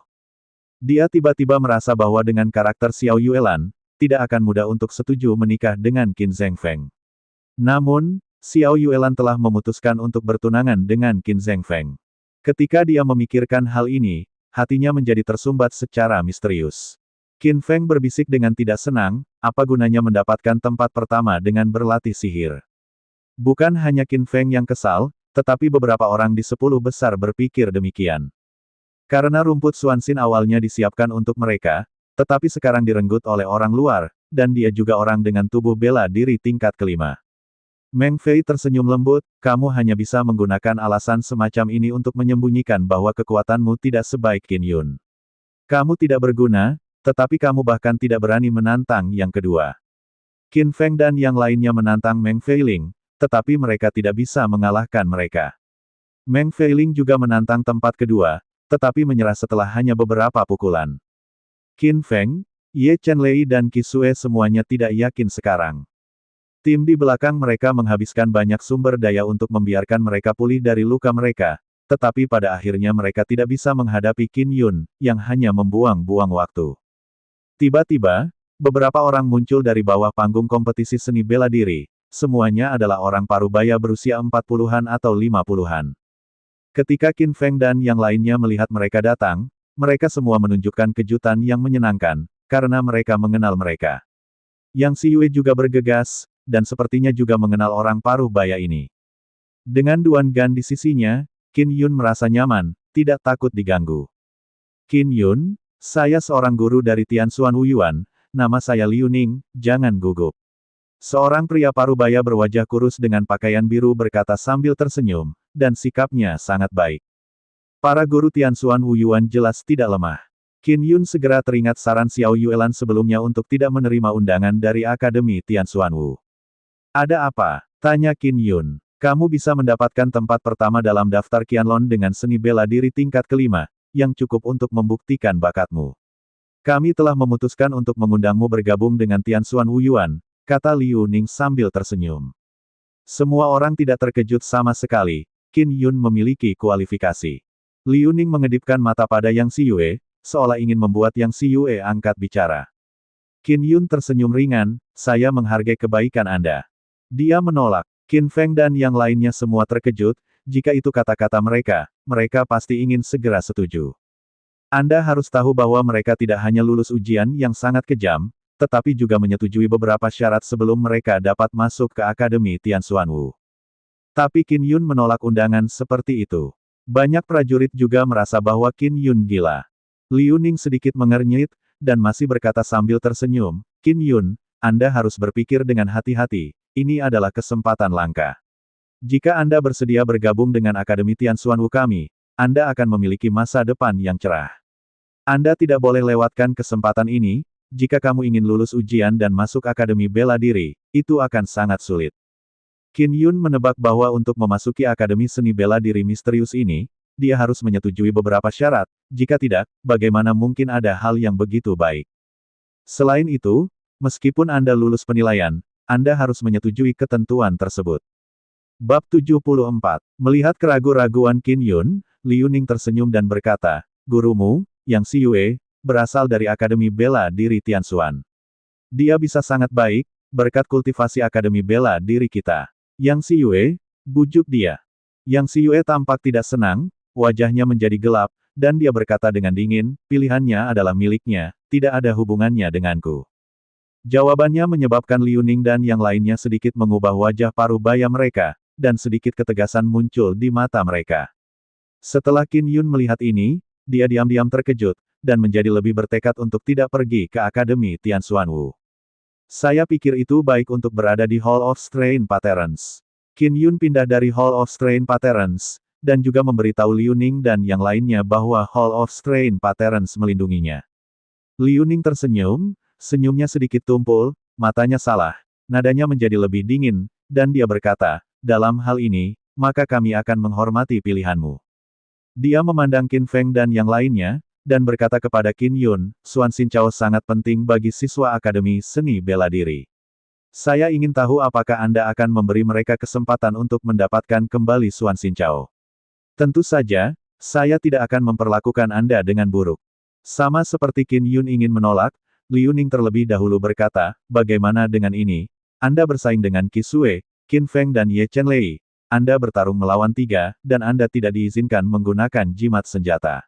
S1: Dia tiba-tiba merasa bahwa dengan karakter Xiao Yuelan, tidak akan mudah untuk setuju menikah dengan Qin Zhengfeng. Namun, Xiao Yuelan telah memutuskan untuk bertunangan dengan Qin Zhengfeng. Ketika dia memikirkan hal ini, hatinya menjadi tersumbat secara misterius. Qin Feng berbisik dengan tidak senang, apa gunanya mendapatkan tempat pertama dengan berlatih sihir. Bukan hanya Qin Feng yang kesal, tetapi beberapa orang di 10 besar berpikir demikian. Karena rumput Xuanxin awalnya disiapkan untuk mereka, tetapi sekarang direnggut oleh orang luar, dan dia juga orang dengan tubuh bela diri tingkat kelima. Meng Fei tersenyum lembut, kamu hanya bisa menggunakan alasan semacam ini untuk menyembunyikan bahwa kekuatanmu tidak sebaik Qin Yun. Kamu tidak berguna, tetapi kamu bahkan tidak berani menantang yang kedua. Qin Feng dan yang lainnya menantang Meng Feiling, tetapi mereka tidak bisa mengalahkan mereka. Meng Feiling juga menantang tempat kedua, tetapi menyerah setelah hanya beberapa pukulan. Qin Feng, Ye Chenlei dan Qi Xue semuanya tidak yakin sekarang. Tim di belakang mereka menghabiskan banyak sumber daya untuk membiarkan mereka pulih dari luka mereka, tetapi pada akhirnya mereka tidak bisa menghadapi Qin Yun, yang hanya membuang-buang waktu. Tiba-tiba, beberapa orang muncul dari bawah panggung kompetisi seni bela diri, semuanya adalah orang parubaya berusia 40-an atau 50-an. Ketika Qin Feng dan yang lainnya melihat mereka datang, mereka semua menunjukkan kejutan yang menyenangkan, karena mereka mengenal mereka. Yang Xiyue juga bergegas, dan sepertinya juga mengenal orang parubaya ini. Dengan Duan Gan di sisinya, Qin Yun merasa nyaman, tidak takut diganggu. Qin Yun, saya seorang guru dari Tianxuan Wuyuan, nama saya Liu Ning, jangan gugup. Seorang pria parubaya berwajah kurus dengan pakaian biru berkata sambil tersenyum, dan sikapnya sangat baik. Para guru Tianxuan Wuyuan jelas tidak lemah. Qin Yun segera teringat saran Xiao Yuelan sebelumnya untuk tidak menerima undangan dari Akademi Tianxuan Wu. Ada apa? Tanya Qin Yun. Kamu bisa mendapatkan tempat pertama dalam daftar Qianlong dengan seni bela diri tingkat kelima, yang cukup untuk membuktikan bakatmu. Kami telah memutuskan untuk mengundangmu bergabung dengan Tianxuan Wuyuan, kata Liu Ning sambil tersenyum. Semua orang tidak terkejut sama sekali, Qin Yun memiliki kualifikasi. Liu Ning mengedipkan mata pada Yang Xiyue, seolah ingin membuat Yang Xiyue angkat bicara. Qin Yun tersenyum ringan, saya menghargai kebaikan Anda. Dia menolak. Qin Feng dan yang lainnya semua terkejut, jika itu kata-kata mereka, mereka pasti ingin segera setuju. Anda harus tahu bahwa mereka tidak hanya lulus ujian yang sangat kejam, tetapi juga menyetujui beberapa syarat sebelum mereka dapat masuk ke Akademi Tianxuan Wu. Tapi Qin Yun menolak undangan seperti itu. Banyak prajurit juga merasa bahwa Qin Yun gila. Liu Ning sedikit mengernyit, dan masih berkata sambil tersenyum, Qin Yun, Anda harus berpikir dengan hati-hati, ini adalah kesempatan langka. Jika Anda bersedia bergabung dengan Akademi Tianxuan Wu kami, Anda akan memiliki masa depan yang cerah. Anda tidak boleh lewatkan kesempatan ini, jika kamu ingin lulus ujian dan masuk Akademi Bela Diri, itu akan sangat sulit. Qin Yun menebak bahwa untuk memasuki Akademi Seni Bela Diri misterius ini, dia harus menyetujui beberapa syarat, jika tidak, bagaimana mungkin ada hal yang begitu baik. Selain itu, meskipun Anda lulus penilaian, Anda harus menyetujui ketentuan tersebut. Bab 74. Melihat keraguan-raguan Qin Yun, Liu Ning tersenyum dan berkata, gurumu, Yang Xiyue, berasal dari Akademi Bela Diri Tianxuan. Dia bisa sangat baik, berkat kultivasi Akademi Bela Diri kita. Yang Xiyue, bujuk dia. Yang Xiyue tampak tidak senang, wajahnya menjadi gelap, dan dia berkata dengan dingin, pilihannya adalah miliknya, tidak ada hubungannya denganku. Jawabannya menyebabkan Liu Ning dan yang lainnya sedikit mengubah wajah parubaya mereka, dan sedikit ketegasan muncul di mata mereka. Setelah Qin Yun melihat ini, dia diam-diam terkejut, dan menjadi lebih bertekad untuk tidak pergi ke Akademi Tianxuan Wu. Saya pikir itu baik untuk berada di Hall of Strain Patterns. Qin Yun pindah dari Hall of Strain Patterns, dan juga memberitahu Liu Ning dan yang lainnya bahwa Hall of Strain Patterns melindunginya. Liu Ning tersenyum, senyumnya sedikit tumpul, matanya salah, nadanya menjadi lebih dingin, dan dia berkata, dalam hal ini, maka kami akan menghormati pilihanmu. Dia memandang Qin Feng dan yang lainnya, dan berkata kepada Qin Yun, Xuanxin Cao sangat penting bagi siswa Akademi Seni Bela Diri. Saya ingin tahu apakah Anda akan memberi mereka kesempatan untuk mendapatkan kembali Xuanxin Cao. Tentu saja, saya tidak akan memperlakukan Anda dengan buruk. Sama seperti Qin Yun ingin menolak, Liu Ning terlebih dahulu berkata, bagaimana dengan ini? Anda bersaing dengan Qi Sui, Qin Feng dan Ye Chenlei. Anda bertarung melawan tiga, dan Anda tidak diizinkan menggunakan jimat senjata.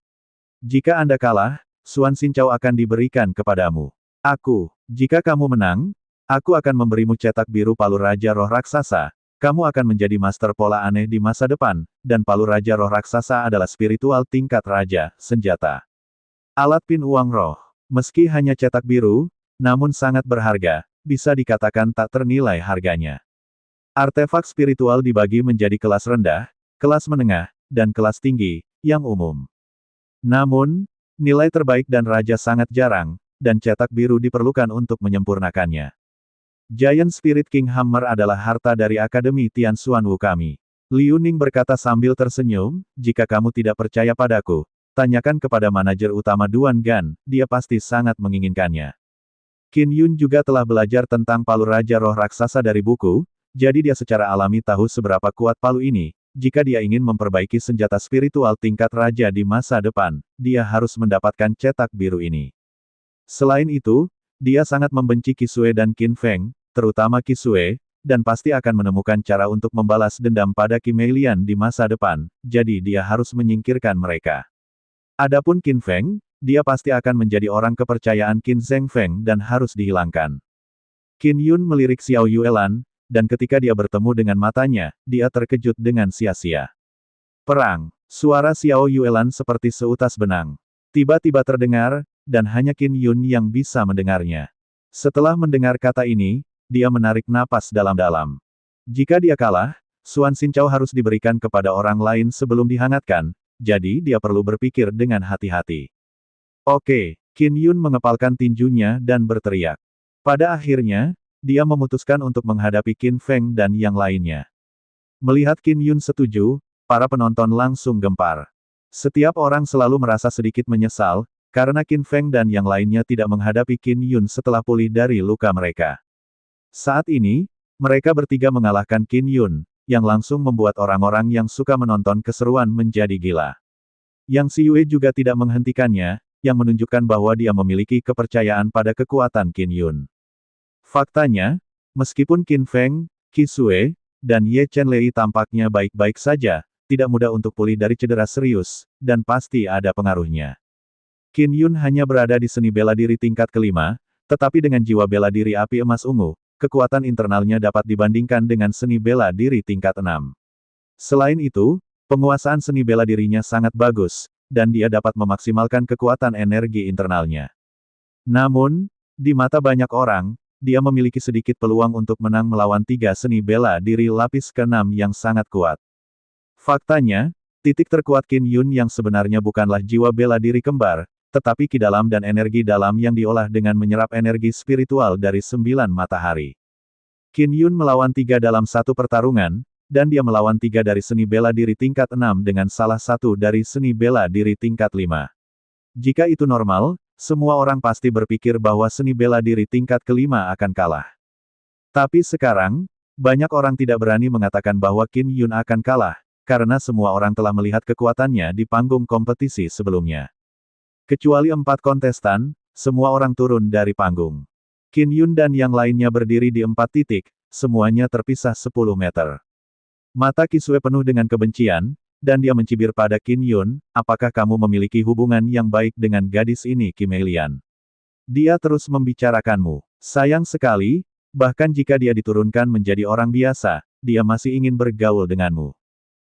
S1: Jika Anda kalah, Xuan Xinqiao akan diberikan kepadamu. Jika kamu menang, aku akan memberimu cetak biru palu Raja Roh Raksasa. Kamu akan menjadi master pola aneh di masa depan, dan palu Raja Roh Raksasa adalah spiritual tingkat Raja, senjata. Alat pin uang roh. Meski hanya cetak biru, namun sangat berharga, bisa dikatakan tak ternilai harganya. Artefak spiritual dibagi menjadi kelas rendah, kelas menengah, dan kelas tinggi, yang umum. Namun, nilai terbaik dan raja sangat jarang, dan cetak biru diperlukan untuk menyempurnakannya. Giant Spirit King Hammer adalah harta dari Akademi Tian Xuan Wu kami. Liu Ning berkata sambil tersenyum, jika kamu tidak percaya padaku, tanyakan kepada manajer utama Duan Gan, dia pasti sangat menginginkannya. Qin Yun juga telah belajar tentang palu Raja Roh Raksasa dari buku, jadi dia secara alami tahu seberapa kuat palu ini. Jika dia ingin memperbaiki senjata spiritual tingkat raja di masa depan, dia harus mendapatkan cetak biru ini. Selain itu, dia sangat membenci Qi Sui dan Qin Feng, terutama Qi Sui, dan pasti akan menemukan cara untuk membalas dendam pada Qi Meilian di masa depan, jadi dia harus menyingkirkan mereka. Adapun Qin Feng, dia pasti akan menjadi orang kepercayaan Qin Zhengfeng dan harus dihilangkan. Qin Yun melirik Xiao Yuelan, dan ketika dia bertemu dengan matanya, dia terkejut dengan sia-sia. Perang. Suara Xiao Yuelan seperti seutas benang. Tiba-tiba terdengar, dan hanya Qin Yun yang bisa mendengarnya. Setelah mendengar kata ini, dia menarik napas dalam-dalam. Jika dia kalah, Xuan Xinqiao harus diberikan kepada orang lain sebelum dihangatkan, jadi dia perlu berpikir dengan hati-hati. Oke, Qin Yun mengepalkan tinjunya dan berteriak. Pada akhirnya, dia memutuskan untuk menghadapi Qin Feng dan yang lainnya. Melihat Qin Yun setuju, para penonton langsung gempar. Setiap orang selalu merasa sedikit menyesal, karena Qin Feng dan yang lainnya tidak menghadapi Qin Yun setelah pulih dari luka mereka. Saat ini, mereka bertiga mengalahkan Qin Yun, yang langsung membuat orang-orang yang suka menonton keseruan menjadi gila. Yang Xiyue juga tidak menghentikannya, yang menunjukkan bahwa dia memiliki kepercayaan pada kekuatan Qin Yun. Faktanya, meskipun Qin Feng, Qi Sui, dan Ye Chenlei tampaknya baik-baik saja, tidak mudah untuk pulih dari cedera serius, dan pasti ada pengaruhnya. Qin Yun hanya berada di seni bela diri tingkat kelima, tetapi dengan jiwa bela diri api emas ungu, kekuatan internalnya dapat dibandingkan dengan seni bela diri tingkat 6. Selain itu, penguasaan seni bela dirinya sangat bagus, dan dia dapat memaksimalkan kekuatan energi internalnya. Namun, di mata banyak orang, dia memiliki sedikit peluang untuk menang melawan tiga seni bela diri lapis ke-6 yang sangat kuat. Faktanya, titik terkuat Qin Yun yang sebenarnya bukanlah jiwa bela diri kembar, tetapi ki dalam dan energi dalam yang diolah dengan menyerap energi spiritual dari 9 matahari. Qin Yun melawan 3 dalam satu pertarungan, dan dia melawan 3 dari seni bela diri tingkat 6 dengan salah satu dari seni bela diri tingkat 5. Jika itu normal, semua orang pasti berpikir bahwa seni bela diri tingkat kelima akan kalah. Tapi sekarang, banyak orang tidak berani mengatakan bahwa Qin Yun akan kalah, karena semua orang telah melihat kekuatannya di panggung kompetisi sebelumnya. Kecuali 4 kontestan, semua orang turun dari panggung. Qin Yun dan yang lainnya berdiri di 4 titik, semuanya terpisah 10 meter. Mata Qi Sui penuh dengan kebencian, dan dia mencibir pada Qin Yun, apakah kamu memiliki hubungan yang baik dengan gadis ini Qi Meilian? Dia terus membicarakanmu. Sayang sekali, bahkan jika dia diturunkan menjadi orang biasa, dia masih ingin bergaul denganmu.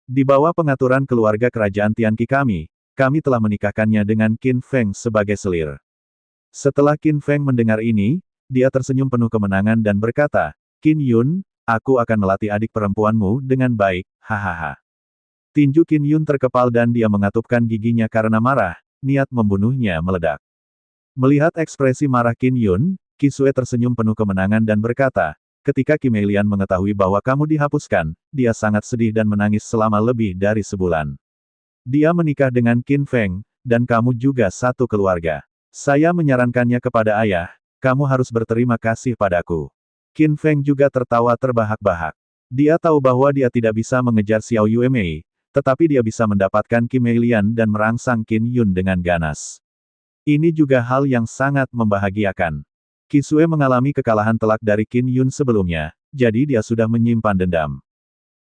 S1: Di bawah pengaturan keluarga kerajaan Tianqi kami telah menikahkannya dengan Qin Feng sebagai selir. Setelah Qin Feng mendengar ini, dia tersenyum penuh kemenangan dan berkata, Qin Yun, aku akan melatih adik perempuanmu dengan baik, hahaha. Tinju Qin Yun terkepal dan dia mengatupkan giginya karena marah, niat membunuhnya meledak. Melihat ekspresi marah Qin Yun, Qi Sui tersenyum penuh kemenangan dan berkata, ketika Qi Meilian mengetahui bahwa kamu dihapuskan, dia sangat sedih dan menangis selama lebih dari sebulan. Dia menikah dengan Qin Feng, dan kamu juga satu keluarga. Saya menyarankannya kepada ayah, kamu harus berterima kasih padaku. Qin Feng juga tertawa terbahak-bahak. Dia tahu bahwa dia tidak bisa mengejar Xiao Yuemei, tetapi dia bisa mendapatkan Qi Meilian dan merangsang Qin Yun dengan ganas. Ini juga hal yang sangat membahagiakan. Kisue mengalami kekalahan telak dari Qin Yun sebelumnya, jadi dia sudah menyimpan dendam.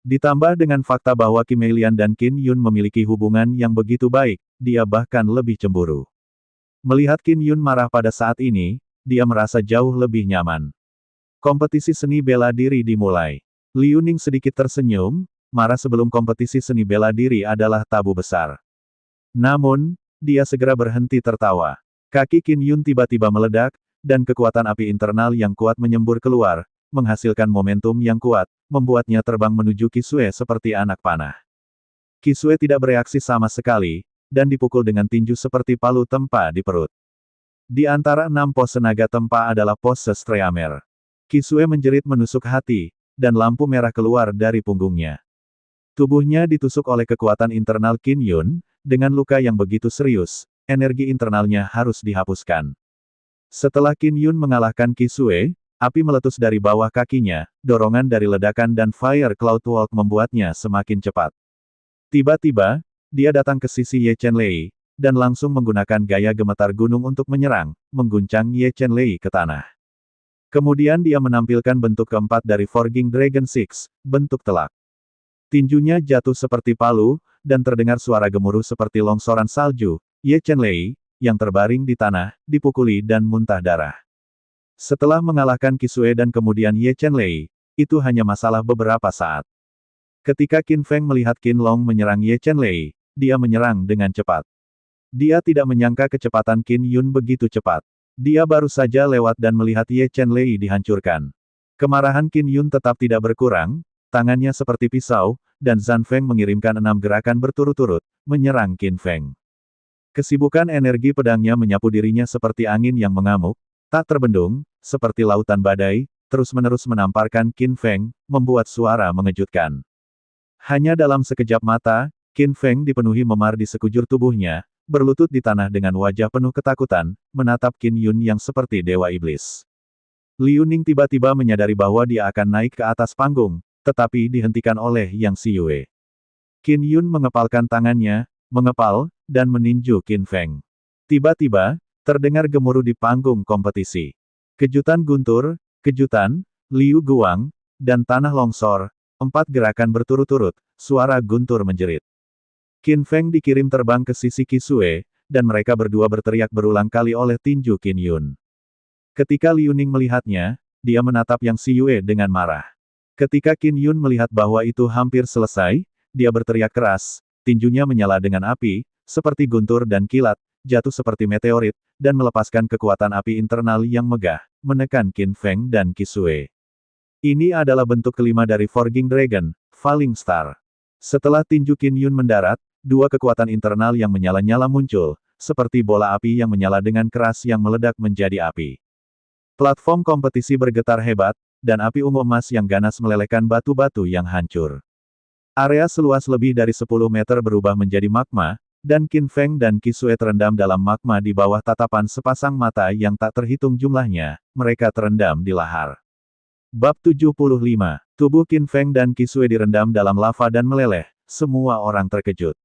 S1: Ditambah dengan fakta bahwa Kim Meilian dan Qin Yun memiliki hubungan yang begitu baik, dia bahkan lebih cemburu. Melihat Qin Yun marah pada saat ini, dia merasa jauh lebih nyaman. Kompetisi seni bela diri dimulai. Liu Ning sedikit tersenyum, marah sebelum kompetisi seni bela diri adalah tabu besar. Namun, dia segera berhenti tertawa. Kaki Qin Yun tiba-tiba meledak, dan kekuatan api internal yang kuat menyembur keluar, menghasilkan momentum yang kuat, membuatnya terbang menuju Kisue seperti anak panah. Kisue tidak bereaksi sama sekali, dan dipukul dengan tinju seperti palu tempa di perut. Di antara 6 pose naga tempa adalah pose Streamer. Kisue menjerit menusuk hati, dan lampu merah keluar dari punggungnya. Tubuhnya ditusuk oleh kekuatan internal Qin Yun, dengan luka yang begitu serius, energi internalnya harus dihapuskan. Setelah Qin Yun mengalahkan Kisue, api meletus dari bawah kakinya, dorongan dari ledakan dan Fire Cloud Walk membuatnya semakin cepat. Tiba-tiba, dia datang ke sisi Ye Chenlei, dan langsung menggunakan gaya gemetar gunung untuk menyerang, mengguncang Ye Chenlei ke tanah. Kemudian dia menampilkan bentuk keempat dari Forging Dragon Six, bentuk telak. Tinjunya jatuh seperti palu, dan terdengar suara gemuruh seperti longsoran salju. Ye Chenlei, yang terbaring di tanah, dipukuli dan muntah darah. Setelah mengalahkan Kisue dan kemudian Ye Chenlei, itu hanya masalah beberapa saat. Ketika Qin Feng melihat Qin Long menyerang Ye Chenlei, dia menyerang dengan cepat. Dia tidak menyangka kecepatan Qin Yun begitu cepat. Dia baru saja lewat dan melihat Ye Chenlei dihancurkan. Kemarahan Qin Yun tetap tidak berkurang, tangannya seperti pisau, dan Zhan Feng mengirimkan 6 gerakan berturut-turut, menyerang Qin Feng. Kesibukan energi pedangnya menyapu dirinya seperti angin yang mengamuk, tak terbendung, seperti lautan badai, terus-menerus menamparkan Qin Feng, membuat suara mengejutkan. Hanya dalam sekejap mata, Qin Feng dipenuhi memar di sekujur tubuhnya, berlutut di tanah dengan wajah penuh ketakutan, menatap Qin Yun yang seperti dewa iblis. Liu Ning tiba-tiba menyadari bahwa dia akan naik ke atas panggung, tetapi dihentikan oleh Yang Siyue. Qin Yun mengepalkan tangannya, mengepal, dan meninju Qin Feng. Tiba-tiba, terdengar gemuruh di panggung kompetisi. Kejutan guntur, kejutan, Liu Guang, dan tanah longsor, 4 gerakan berturut-turut, suara guntur menjerit. Qin Feng dikirim terbang ke sisi Kisue, dan mereka berdua berteriak berulang kali oleh tinju Qin Yun. Ketika Liu Ning melihatnya, dia menatap Yang Siyue dengan marah. Ketika Qin Yun melihat bahwa itu hampir selesai, dia berteriak keras, tinjunya menyala dengan api, seperti guntur dan kilat, jatuh seperti meteorit, dan melepaskan kekuatan api internal yang megah, menekan Qin Feng dan Kisue. Ini adalah bentuk kelima dari Forging Dragon, Falling Star. Setelah tinju Qin Yun mendarat, 2 kekuatan internal yang menyala-nyala muncul, seperti bola api yang menyala dengan keras yang meledak menjadi api. Platform kompetisi bergetar hebat, dan api ungu emas yang ganas melelehkan batu-batu yang hancur. Area seluas lebih dari 10 meter berubah menjadi magma, dan Qin Feng dan Kisue terendam dalam magma di bawah tatapan sepasang mata yang tak terhitung jumlahnya, mereka terendam di lahar. Bab 75. Tubuh Qin Feng dan Kisue direndam dalam lava dan meleleh, semua orang terkejut.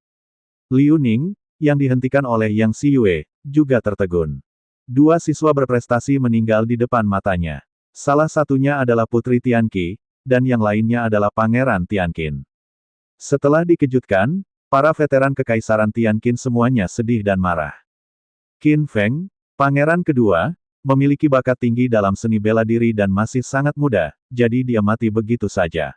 S1: Liu Ning, yang dihentikan oleh Yang Siyue, juga tertegun. 2 siswa berprestasi meninggal di depan matanya. Salah satunya adalah Putri Tianqi, dan yang lainnya adalah Pangeran Tianqin. Setelah dikejutkan, para veteran Kekaisaran Tianqin semuanya sedih dan marah. Qin Feng, pangeran kedua, memiliki bakat tinggi dalam seni bela diri dan masih sangat muda, jadi dia mati begitu saja.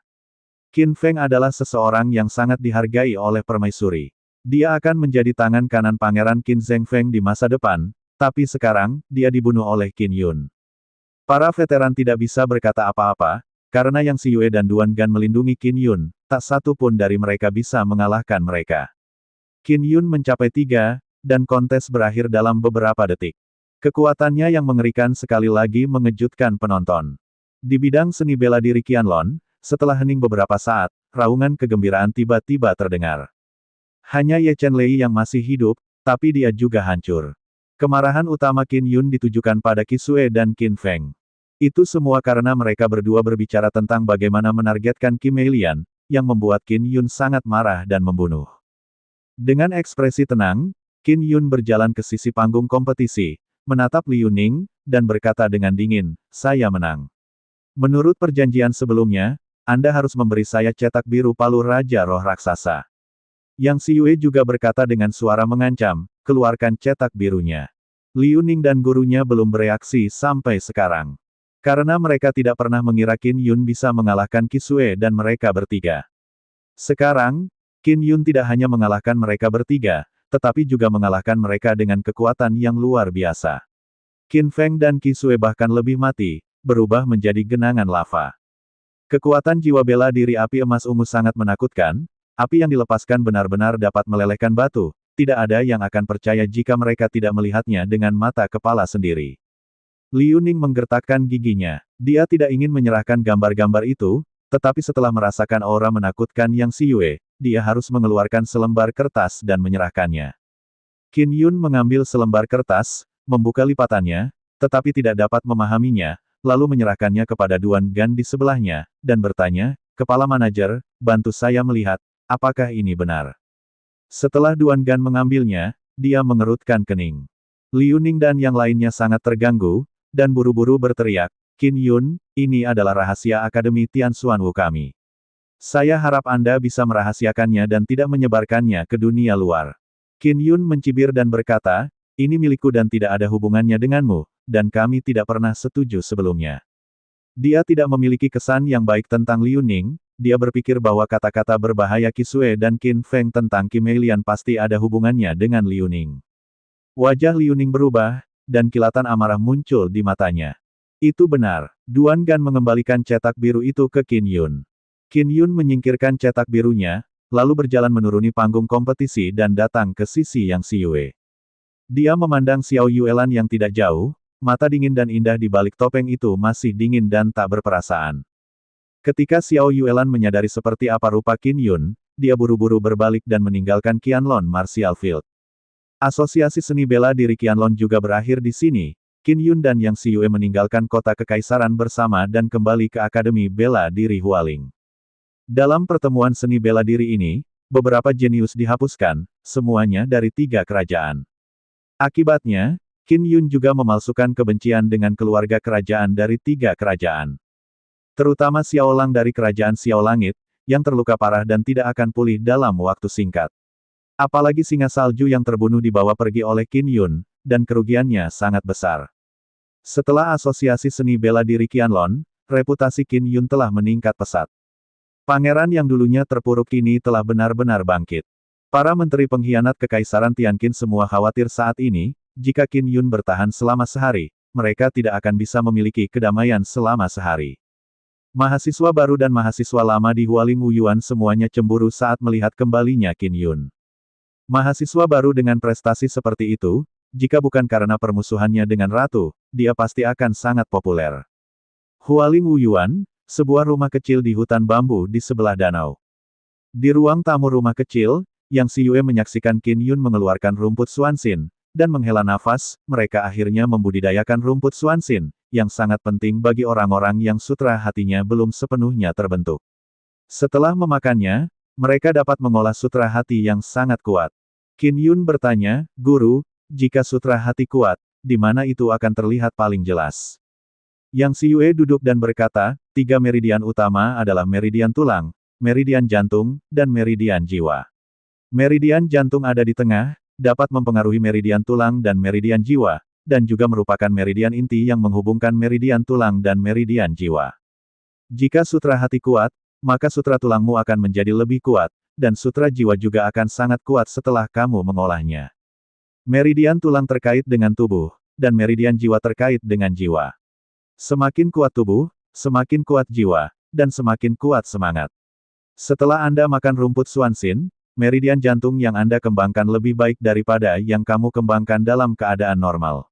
S1: Qin Feng adalah seseorang yang sangat dihargai oleh permaisuri. Dia akan menjadi tangan kanan Pangeran Qin Zhengfeng di masa depan, tapi sekarang, dia dibunuh oleh Qin Yun. Para veteran tidak bisa berkata apa-apa, karena Yang Siyue dan Duan Gan melindungi Qin Yun, tak satu pun dari mereka bisa mengalahkan mereka. Qin Yun mencapai 3, dan kontes berakhir dalam beberapa detik. Kekuatannya yang mengerikan sekali lagi mengejutkan penonton. Di bidang seni bela diri Qianlong, setelah hening beberapa saat, raungan kegembiraan tiba-tiba terdengar. Hanya Ye Chenlei yang masih hidup, tapi dia juga hancur. Kemarahan utama Qin Yun ditujukan pada Kisue dan Qin Feng. Itu semua karena mereka berdua berbicara tentang bagaimana menargetkan Kim Meilian, yang membuat Qin Yun sangat marah dan membunuh. Dengan ekspresi tenang, Qin Yun berjalan ke sisi panggung kompetisi, menatap Liu Ning, dan berkata dengan dingin, saya menang. Menurut perjanjian sebelumnya, Anda harus memberi saya cetak biru palu Raja Roh Raksasa. Yang Xiyue juga berkata dengan suara mengancam, keluarkan cetak birunya. Liu Ning dan gurunya belum bereaksi sampai sekarang. Karena mereka tidak pernah mengira Qin Yun bisa mengalahkan Qisue dan mereka bertiga. Sekarang, Qin Yun tidak hanya mengalahkan mereka bertiga, tetapi juga mengalahkan mereka dengan kekuatan yang luar biasa. Qin Feng dan Qisue bahkan lebih mati, berubah menjadi genangan lava. Kekuatan jiwa bela diri api emas ungu sangat menakutkan. Api yang dilepaskan benar-benar dapat melelehkan batu, tidak ada yang akan percaya jika mereka tidak melihatnya dengan mata kepala sendiri. Liu Ning menggertakkan giginya. Dia tidak ingin menyerahkan gambar-gambar itu, tetapi setelah merasakan aura menakutkan Yang Xiyue, dia harus mengeluarkan selembar kertas dan menyerahkannya. Qin Yun mengambil selembar kertas, membuka lipatannya, tetapi tidak dapat memahaminya, lalu menyerahkannya kepada Duan Gan di sebelahnya, dan bertanya, Kepala Manajer, bantu saya melihat. Apakah ini benar? Setelah Duan Gan mengambilnya, dia mengerutkan kening. Liu Ning dan yang lainnya sangat terganggu, dan buru-buru berteriak, Qin Yun, ini adalah rahasia Akademi Tianxuanwu kami. Saya harap Anda bisa merahasiakannya dan tidak menyebarkannya ke dunia luar. Qin Yun mencibir dan berkata, ini milikku dan tidak ada hubungannya denganmu, dan kami tidak pernah setuju sebelumnya. Dia tidak memiliki kesan yang baik tentang Liu Ning. Dia berpikir bahwa kata-kata berbahaya Qisue dan Qin Feng tentang Qi Meilian pasti ada hubungannya dengan Liu Ning. Wajah Liu Ning berubah, dan kilatan amarah muncul di matanya. Itu benar, Duan Gan mengembalikan cetak biru itu ke Qin Yun. Qin Yun menyingkirkan cetak birunya, lalu berjalan menuruni panggung kompetisi dan datang ke sisi Yang Xiyue. Dia memandang Xiao Yuelan yang tidak jauh, mata dingin dan indah di balik topeng itu masih dingin dan tak berperasaan. Ketika Xiao Yuelan menyadari seperti apa rupa Qin Yun, dia buru-buru berbalik dan meninggalkan Qianlong Martial Field. Asosiasi seni bela diri Qianlong juga berakhir di sini. Qin Yun dan Yang Xiyue meninggalkan kota kekaisaran bersama dan kembali ke Akademi Bela Diri Hualing. Dalam pertemuan seni bela diri ini, beberapa jenius dihapuskan, semuanya dari 3 kerajaan. Akibatnya, Qin Yun juga memalsukan kebencian dengan keluarga kerajaan dari 3 kerajaan. Terutama Xiao Lang dari kerajaan Xiao Langit, yang terluka parah dan tidak akan pulih dalam waktu singkat. Apalagi singa salju yang terbunuh dibawa pergi oleh Qin Yun, dan kerugiannya sangat besar. Setelah asosiasi seni bela diri Qianlong, reputasi Qin Yun telah meningkat pesat. Pangeran yang dulunya terpuruk kini telah benar-benar bangkit. Para menteri pengkhianat kekaisaran Tianqin semua khawatir saat ini, jika Qin Yun bertahan selama sehari, mereka tidak akan bisa memiliki kedamaian selama sehari. Mahasiswa baru dan mahasiswa lama di Hualing Wuyuan semuanya cemburu saat melihat kembalinya Qin Yun. Mahasiswa baru dengan prestasi seperti itu, jika bukan karena permusuhannya dengan ratu, dia pasti akan sangat populer. Hualing Wuyuan, sebuah rumah kecil di hutan bambu di sebelah danau. Di ruang tamu rumah kecil, Yang Xiyue menyaksikan Qin Yun mengeluarkan rumput Xuanxin, dan menghela nafas, mereka akhirnya membudidayakan rumput Xuanxin, yang sangat penting bagi orang-orang yang sutra hatinya belum sepenuhnya terbentuk. Setelah memakannya, mereka dapat mengolah sutra hati yang sangat kuat. Qin Yun bertanya, Guru, jika sutra hati kuat, di mana itu akan terlihat paling jelas? Yang Xiyue duduk dan berkata, 3 meridian utama adalah meridian tulang, meridian jantung, dan meridian jiwa. Meridian jantung ada di tengah, dapat mempengaruhi meridian tulang dan meridian jiwa, dan juga merupakan meridian inti yang menghubungkan meridian tulang dan meridian jiwa. Jika sutra hati kuat, maka sutra tulangmu akan menjadi lebih kuat, dan sutra jiwa juga akan sangat kuat setelah kamu mengolahnya. Meridian tulang terkait dengan tubuh, dan meridian jiwa terkait dengan jiwa. Semakin kuat tubuh, semakin kuat jiwa, dan semakin kuat semangat. Setelah Anda makan rumput Xuanxin, meridian jantung yang Anda kembangkan lebih baik daripada yang kamu kembangkan dalam keadaan normal.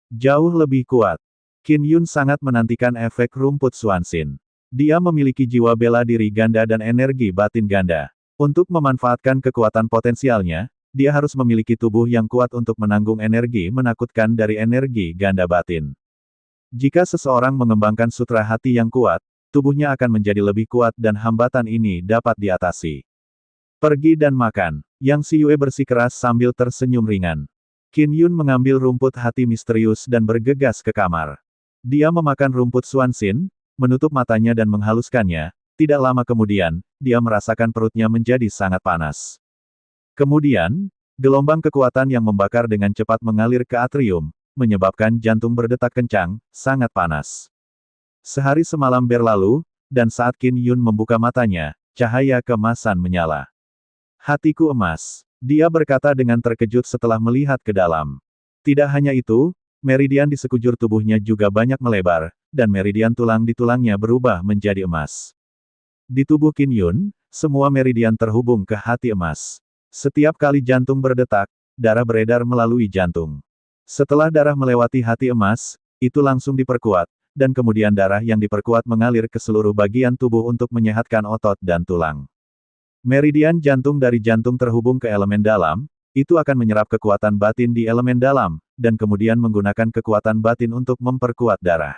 S1: Jauh lebih kuat. Qin Yun sangat menantikan efek rumput Xuanxin. Dia memiliki jiwa bela diri ganda dan energi batin ganda. Untuk memanfaatkan kekuatan potensialnya, dia harus memiliki tubuh yang kuat untuk menanggung energi menakutkan dari energi ganda batin. Jika seseorang mengembangkan sutra hati yang kuat, tubuhnya akan menjadi lebih kuat dan hambatan ini dapat diatasi. Pergi dan makan. Yang Siyue bersikeras sambil tersenyum ringan. Qin Yun mengambil rumput hati misterius dan bergegas ke kamar. Dia memakan rumput Xuanxin, menutup matanya dan menghaluskannya. Tidak lama kemudian, dia merasakan perutnya menjadi sangat panas. Kemudian, gelombang kekuatan yang membakar dengan cepat mengalir ke atrium, menyebabkan jantung berdetak kencang, sangat panas. Sehari semalam berlalu, dan saat Qin Yun membuka matanya, cahaya keemasan menyala. Hatiku emas. Dia berkata dengan terkejut setelah melihat ke dalam. Tidak hanya itu, meridian di sekujur tubuhnya juga banyak melebar, dan meridian tulang di tulangnya berubah menjadi emas. Di tubuh Qin Yun, semua meridian terhubung ke hati emas. Setiap kali jantung berdetak, darah beredar melalui jantung. Setelah darah melewati hati emas, itu langsung diperkuat, dan kemudian darah yang diperkuat mengalir ke seluruh bagian tubuh untuk menyehatkan otot dan tulang. Meridian jantung dari jantung terhubung ke elemen dalam, itu akan menyerap kekuatan batin di elemen dalam, dan kemudian menggunakan kekuatan batin untuk memperkuat darah.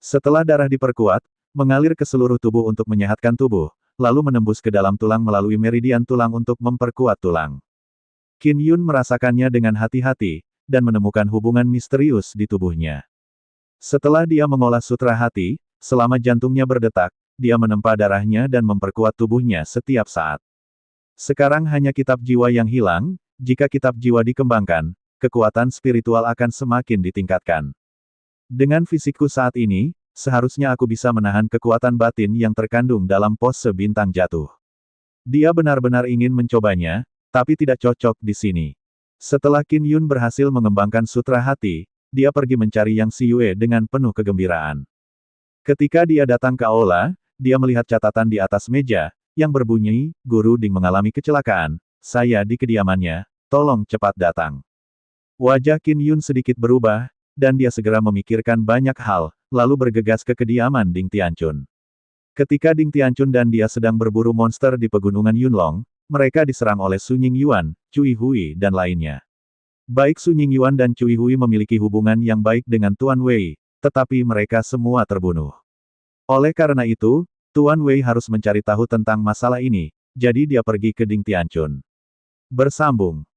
S1: Setelah darah diperkuat, mengalir ke seluruh tubuh untuk menyehatkan tubuh, lalu menembus ke dalam tulang melalui meridian tulang untuk memperkuat tulang. Qin Yun merasakannya dengan hati-hati, dan menemukan hubungan misterius di tubuhnya. Setelah dia mengolah sutra hati, selama jantungnya berdetak, dia menempa darahnya dan memperkuat tubuhnya setiap saat. Sekarang hanya kitab jiwa yang hilang, jika kitab jiwa dikembangkan, kekuatan spiritual akan semakin ditingkatkan. Dengan fisikku saat ini, seharusnya aku bisa menahan kekuatan batin yang terkandung dalam pose bintang jatuh. Dia benar-benar ingin mencobanya, tapi tidak cocok di sini. Setelah Qin Yun berhasil mengembangkan sutra hati, dia pergi mencari Yang Siyue dengan penuh kegembiraan. Ketika dia datang ke aula, dia melihat catatan di atas meja, yang berbunyi, Guru Ding mengalami kecelakaan, saya di kediamannya, tolong cepat datang. Wajah Qin Yun sedikit berubah, dan dia segera memikirkan banyak hal, lalu bergegas ke kediaman Ding Tianchun. Ketika Ding Tianchun dan dia sedang berburu monster di pegunungan Yunlong, mereka diserang oleh Su Yingyuan, Cui Hui dan lainnya. Baik Su Yingyuan dan Cui Hui memiliki hubungan yang baik dengan Tuan Wei, tetapi mereka semua terbunuh. Oleh karena itu, Tuan Wei harus mencari tahu tentang masalah ini, jadi dia pergi ke Ding Tianchun. Bersambung.